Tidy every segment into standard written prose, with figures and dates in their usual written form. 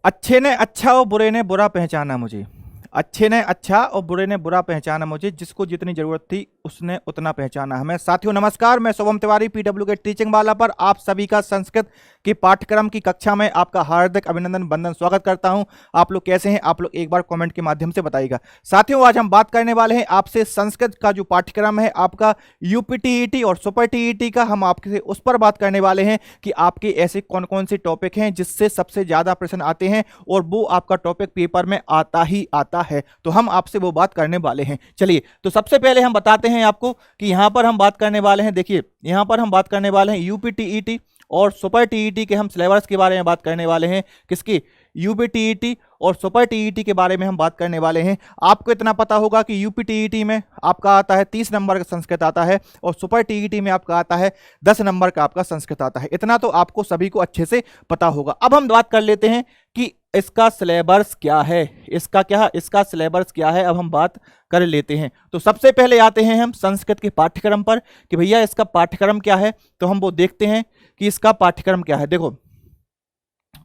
अच्छे ने अच्छा और बुरे ने बुरा पहचाना मुझे। अच्छे ने अच्छा और बुरे ने बुरा पहचाना मुझे, जिसको जितनी जरूरत थी उसने उतना पहचाना हमें। साथियों नमस्कार, मैं शुभम तिवारी पीडब्ल्यू के टीचिंग वाला पर आप सभी का संस्कृत की पाठ्यक्रम की कक्षा में आपका हार्दिक अभिनंदन वंदन स्वागत करता हूं। आप लोग कैसे हैं? आप लोग एक बार कमेंट के माध्यम से बताइएगा। साथियों आज हम बात करने वाले हैं आपसे संस्कृत का जो पाठ्यक्रम है आपका यूपीटीईटी और सुपर टीईटी का, हम आपसे उस पर बात करने वाले हैं कि आपके ऐसे कौन कौन से टॉपिक हैं जिससे सबसे ज्यादा प्रश्न आते हैं और वो आपका टॉपिक पेपर में आता ही आता है। तो हम आपसे वो बात करने वाले हैं। चलिए तो सबसे पहले हम बताते हैं आपको कि यहां पर हम बात करने वाले हैं। देखिए यहां पर हम बात करने वाले हैं यूपीटीईटी और सुपर टीईटी के हम सिलेबस के बारे में बात करने वाले हैं। किसकी? यूपीटीईटी और सुपर टीईटी के बारे में हम बात करने वाले हैं। आपको इतना पता होगा कि यूपीटीईटी में आपका आता है 30 नंबर का संस्कृत आता है और सुपर टीईटी में आपका आता है 10 नंबर का आपका संस्कृत आता है। इतना तो आपको सभी को अच्छे से पता होगा। अब हम बात कर लेते हैं कि इसका सिलेबस क्या है। इसका सिलेबस क्या है, अब हम बात कर लेते हैं। तो सबसे पहले आते हैं हम संस्कृत के पाठ्यक्रम पर कि भैया इसका पाठ्यक्रम क्या है। तो हम वो देखते हैं कि इसका पाठ्यक्रम क्या है। देखो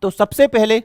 तो सबसे पहले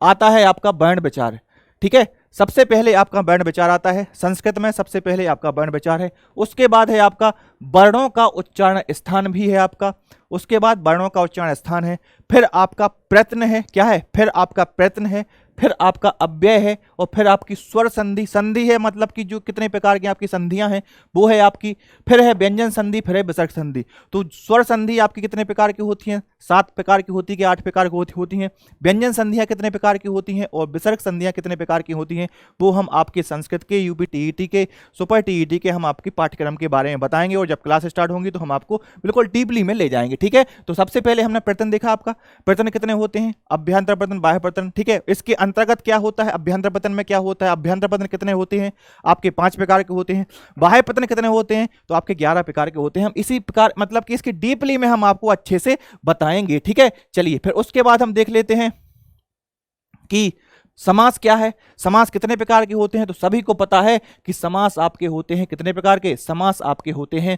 आता है आपका वर्ण विचार। ठीक है, सबसे पहले आपका वर्ण विचार आता है। संस्कृत में सबसे पहले आपका वर्ण विचार है। उसके बाद है आपका वर्णों का उच्चारण स्थान भी है आपका। उसके बाद वर्णों का उच्चारण स्थान है। फिर आपका प्रयत्न है। क्या है? फिर आपका प्रयत्न है। फिर आपका अव्यय है और फिर आपकी स्वर संधि। संधि है मतलब कि जो कितने प्रकार की आपकी संधियां हैं वो है आपकी। फिर है व्यंजन संधि, फिर है विसर्ग संधि। तो स्वर संधि आपकी कितने प्रकार की होती हैं? 7 प्रकार की होती है कि 8 प्रकार की होती हैं। व्यंजन संधियां कितने प्रकार की होती हैं और विसर्ग संधियां कितने प्रकार की होती हैं वो हम आपके संस्कृत के यूपीटीईटी के सुपर टीईटी के हम आपके पाठ्यक्रम के बारे में बताएंगे और जब क्लास स्टार्ट होंगी तो हम आपको बिल्कुल डीपली में ले जाएंगे। ठीक है, तो सबसे पहले हमने प्रयत्न देखा। आपका प्रयत्न कितने होते हैं? अभ्यंतर प्रयत्न, बाह्य प्रयत्न। ठीक है, इसके अंतर्गत क्या होता है? अभ्यंतर प्रयत्न में क्या होता है? अभ्यंतर प्रयत्न कितने होते हैं? आपके 5 प्रकार के होते हैं। बाह्य प्रयत्न कितने होते हैं? तो आपके 11 प्रकार के होते हैं। हम इसी प्रकार मतलब कि इसकी डीपली में हम आपको अच्छे से बताएंगे। ठीक है, चलिए फिर उसके बाद हम देख लेते हैं कि समास क्या है। समास कितने प्रकार के होते हैं? तो सभी को पता है कि समास आपके होते हैं कितने प्रकार के? समास आपके होते हैं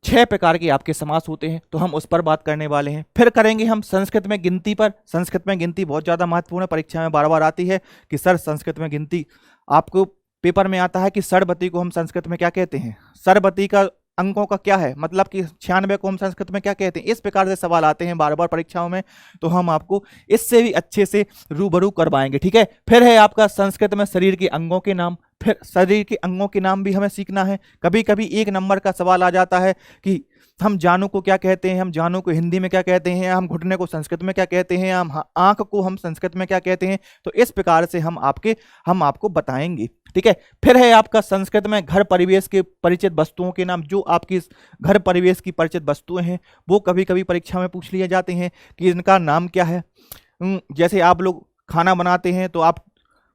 6 प्रकार के आपके समास होते हैं। तो हम उस पर बात करने वाले हैं। फिर करेंगे हम संस्कृत में गिनती पर। संस्कृत में गिनती बहुत ज्यादा महत्वपूर्ण है, परीक्षा में बार बार आती है कि सर संस्कृत में गिनती आपको पेपर में आता है कि षडवती को हम संस्कृत में क्या कहते हैं? षडवती का अंकों का क्या है मतलब कि 96 को हम संस्कृत में क्या कहते हैं? इस प्रकार से सवाल आते हैं बार बार परीक्षाओं में। तो हम आपको इससे भी अच्छे से रूबरू करवाएंगे। ठीक है, फिर है आपका संस्कृत में शरीर के अंगों के नाम। फिर शरीर के अंगों के नाम भी हमें सीखना है। कभी कभी 1 नंबर का सवाल आ जाता है कि हम जानु को क्या कहते हैं? हम जानु को हिंदी में क्या कहते हैं? हम घुटने को संस्कृत में क्या कहते हैं? हम आंख को हम संस्कृत में क्या कहते हैं? तो इस प्रकार से हम आपको बताएंगे। ठीक है, फिर है आपका संस्कृत में घर परिवेश के परिचित वस्तुओं के नाम। जो आपकी घर परिवेश की परिचित वस्तुएं हैं वो कभी कभी परीक्षा में पूछ लिए जाते हैं कि इनका नाम क्या है। जैसे आप लोग खाना बनाते हैं तो आप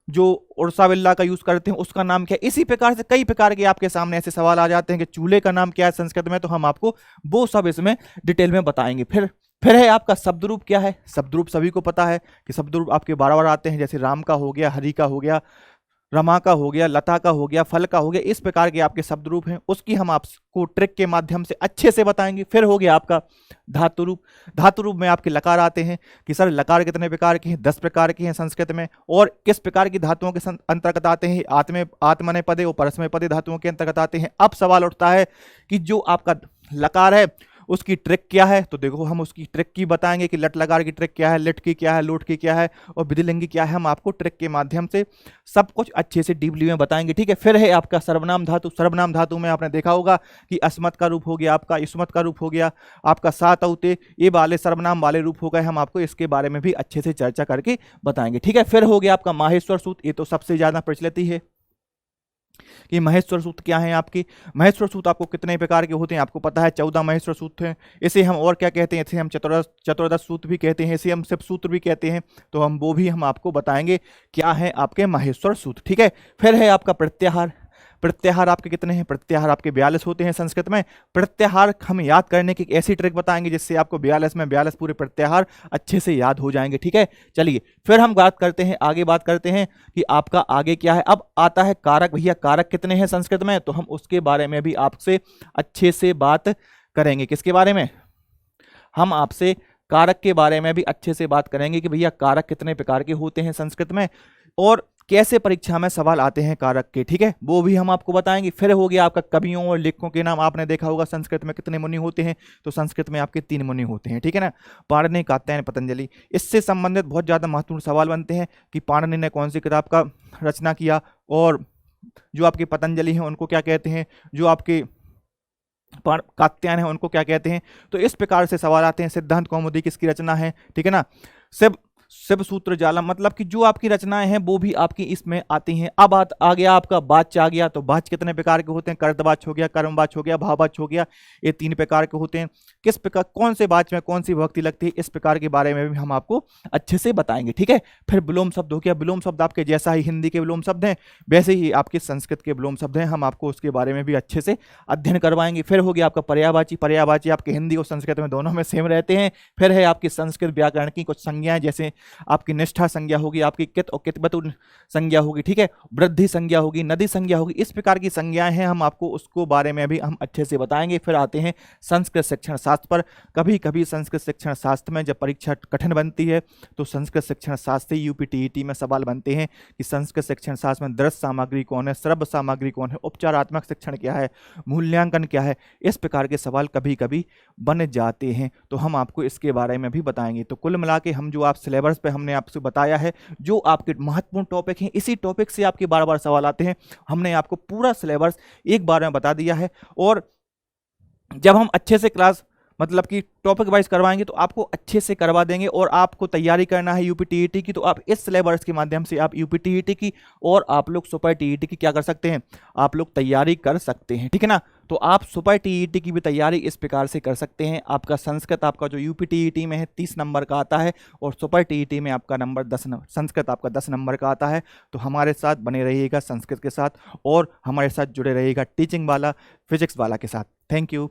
जो उड़सा बिल्ला का यूज करते हैं उसका नाम क्या है? इसी प्रकार से कई प्रकार के आपके सामने ऐसे सवाल आ जाते हैं कि चूल्हे का नाम क्या है संस्कृत में। तो हम आपको वो सब इसमें डिटेल में बताएंगे। फिर है आपका शब्द रूप क्या है। शब्द रूप सभी को पता है कि शब्द रूप आपके बार बार आते हैं। जैसे राम का हो गया, हरि का हो गया, रमा का हो गया, लता का हो गया, फल का हो गया। इस प्रकार के आपके शब्द रूप हैं, उसकी हम आपको ट्रिक के माध्यम से अच्छे से बताएंगे। फिर हो गया आपका धातु रूप। धातु रूप में आपके लकार आते हैं कि सर लकार कितने प्रकार के हैं? 10 प्रकार के हैं संस्कृत में। और किस प्रकार की धातुओं के अंतर्गत आते हैं? आत्मनेपदे और परस्मैपदे धातुओं के अंतर्गत आते हैं। अब सवाल उठता है कि जो आपका लकार है उसकी ट्रिक क्या है? तो देखो हम उसकी ट्रिक की बताएंगे कि लट लकार की ट्रिक क्या है, लिट की क्या है, लोट की क्या है और विधिलिंगी क्या है। हम आपको ट्रिक के माध्यम से सब कुछ अच्छे से डीपली में बताएंगे। ठीक है, फिर है आपका सर्वनाम धातु। सर्वनाम धातु में आपने देखा होगा कि अस्मत् का रूप हो गया, आपका युष्मत् का रूप हो गया, आपका सात औते, ये वाले सर्वनाम वाले रूप हो गए। हम आपको इसके बारे में भी अच्छे से चर्चा करके बताएंगे। ठीक है, फिर हो गया आपका माहेश्वर सूत्र। ये तो सबसे ज्यादा प्रचलित ही है कि महेश्वर सूत्र क्या है आपकी। महेश्वर सूत्र आपको कितने प्रकार के होते हैं आपको पता है? 14 महेश्वर सूत्र हैं। इसे हम और क्या कहते हैं? इसे हम चतुर्दश सूत्र भी कहते हैं, इसे हम शिव सूत्र भी कहते हैं। तो हम वो भी हम आपको बताएंगे क्या है आपके महेश्वर सूत्र। ठीक है, फिर है आपका प्रत्याहार। प्रत्याहार आपके कितने हैं? प्रत्याहार आपके 42 होते हैं संस्कृत में। प्रत्याहार हम याद करने की ऐसी ट्रिक बताएंगे जिससे आपको 42 में 42 पूरे प्रत्याहार अच्छे से याद हो जाएंगे। ठीक है, चलिए फिर हम बात करते हैं, आगे बात करते हैं कि आपका आगे क्या है। अब आता है कारक। भैया कारक कितने हैं संस्कृत में? तो हम उसके बारे में भी आपसे अच्छे से बात करेंगे। किसके बारे में? हम आपसे कारक के बारे में भी अच्छे से बात करेंगे कि भैया कारक कितने प्रकार के होते हैं संस्कृत में और कैसे परीक्षा में सवाल आते हैं कारक के, ठीक है, वो भी हम आपको बताएंगे। फिर हो गया आपका कवियों और लेखकों के नाम। आपने देखा होगा संस्कृत में कितने मुनि होते हैं, तो संस्कृत में आपके 3 मुनि होते हैं, ठीक है ना, पाणिनि, कात्यायन, पतंजलि। इससे संबंधित बहुत ज़्यादा महत्वपूर्ण सवाल बनते हैं कि पाणिनि ने कौन सी किताब का रचना किया और जो आपके पतंजलि हैं उनको क्या कहते हैं, जो आपके कात्यायन है उनको क्या कहते हैं। तो इस प्रकार से सवाल आते हैं। सिद्धांत कौमुदी किसकी रचना है, ठीक है ना। शिव सूत्र जालम, मतलब कि जो आपकी रचनाएं हैं वो भी आपकी इसमें आती हैं। अब आ गया आपका वाच्य आ गया। तो वाच्य कितने प्रकार के होते हैं, कर्तवाच्य हो गया, कर्मवाच्य हो गया, भाववाच्य हो गया, ये 3 प्रकार के होते हैं। किस प्रकार कौन से वाच्य में कौन सी विभक्ति लगती है, इस प्रकार के बारे में भी हम आपको अच्छे से बताएंगे, ठीक है। फिर विलोम शब्द हो गया। विलोम शब्द आपके जैसा ही हिंदी के विलोम शब्द हैं वैसे ही आपके संस्कृत के विलोम शब्द हैं, हम आपको उसके बारे में भी अच्छे से अध्ययन करवाएंगे। फिर हो गया आपका पर्यायवाची। पर्यायवाची आपके हिंदी और संस्कृत में दोनों में सेम रहते हैं। फिर है आपकी संस्कृत व्याकरण की कुछ संज्ञाएं, जैसे आपकी निष्ठा संज्ञा होगी, आपकी कित और कितवतु संज्ञा होगी, ठीक है, वृद्धि संज्ञा होगी, नदी संज्ञा होगी, इस प्रकार की संज्ञाएं हैं, हम आपको उसको बारे में भी हम अच्छे से बताएंगे। फिर आते हैं संस्कृत शिक्षण शास्त्र पर। कभी कभी संस्कृत शिक्षण शास्त्र में जब परीक्षा कठिन बनती है तो संस्कृत शिक्षण शास्त्र से यूपीटीईटी में सवाल बनते हैं कि संस्कृत शिक्षण शास्त्र में दृश्य सामग्री कौन है, श्रव्य सामग्री कौन है, उपचारात्मक शिक्षण क्या है, मूल्यांकन क्या है, इस प्रकार के सवाल कभी कभी बन जाते हैं। तो हम आपको इसके बारे में भी बताएंगे। तो कुल मिला के हम जो आप सिलेबस पे हमने आपसे बताया है, जो आपके महत्वपूर्ण टॉपिक हैं, इसी टॉपिक से आपके बार बार सवाल आते हैं। हमने आपको पूरा सिलेबस एक बार में बता दिया है और जब हम अच्छे से क्लास मतलब कि टॉपिक वाइज करवाएंगे तो आपको अच्छे से करवा देंगे। और आपको तैयारी करना है यूपीटीईटी की, तो आप इस सिलेबस के माध्यम से आप यूपीटीईटी की और आप लोग सुपर टीईटी की क्या कर सकते हैं, आप लोग तैयारी कर सकते हैं, ठीक है ना। तो आप सुपर टीईटी की भी तैयारी इस प्रकार से कर सकते हैं। आपका संस्कृत आपका जो यूपीटीईटी में है 30 नंबर का आता है और सुपर टीईटी में आपका नंबर 10 नंबर, संस्कृत आपका 10 नंबर का आता है। तो हमारे साथ बने रहिएगा संस्कृत के साथ और हमारे साथ जुड़े रहिएगा टीचिंग वाला, फिजिक्स वाला के साथ। Thank you.